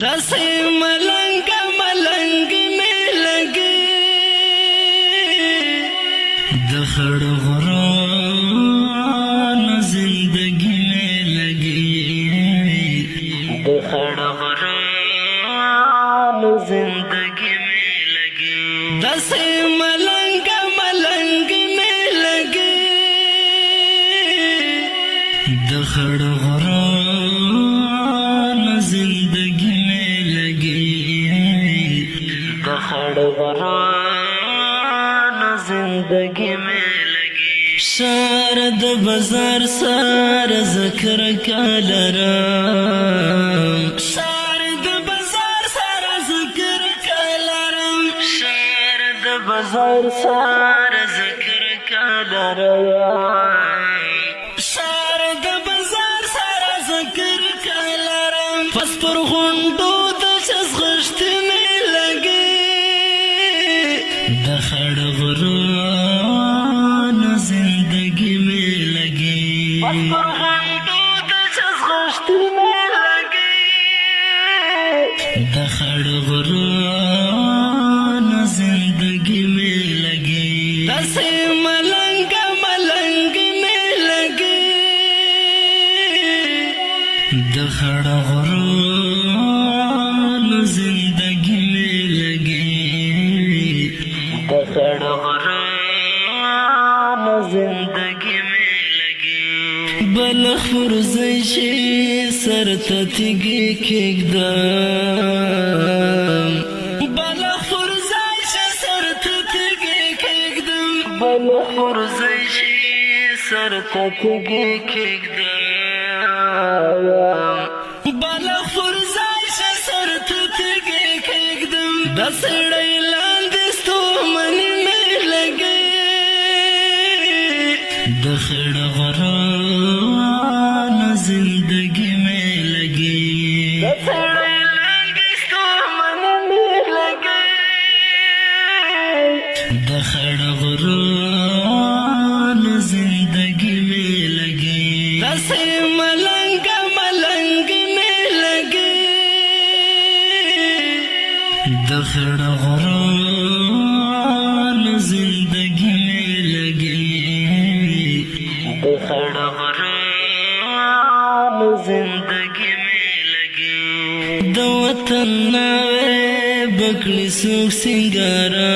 रसे मलंग मलंग में लगे दखड़ गुरान जिंदगी में लगे दखड़ गुरान जिंदगी में लगे रसे मलंग मलंग में लगे दखड़ गुरान जिंदगी दखड़ जिंदगी में लगी शारद बाजार सार ذکر کالرم शारद बाजार सार ذکر کالرم शारद बाजार सार ذکر کالرم शारد बाजार सार ذکر کالرم پس پر غندو د غشت میں لگے دخڑ غران زندگی میں لگے دخڑ غران زندگی میں لگے دسے ملنگ ملنگ میں لگے دخڑ غران زندگی میں لگے دخڑ غران زندگی میں لگے بلخ ورزشی سرتا تیگی کیگدم بلخ ورزشی سرتا تیگی کیگدم بلخ ورزشی سرتا تیگی کیگدم بلخ ورزشی سرتا تیگی کیگدم دسڑی لاندستو منی میں لگے دخڑ غران زندگی میں لگے دسڑی لاندستو منی میں لگے دخڑ غران زندگی میں لگے دسے ملنگ ملنگ میں لگے دخڑ غران زندگی میں لگے دخڑ غران زندگی میں لگے دو وطن ناوے بکڑی سوک سنگارا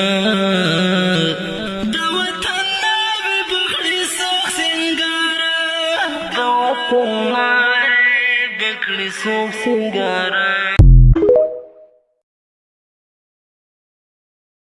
دو وطن ناوے بکڑی سوک سنگارا دو وطن ناوے بکڑی سوک سنگارا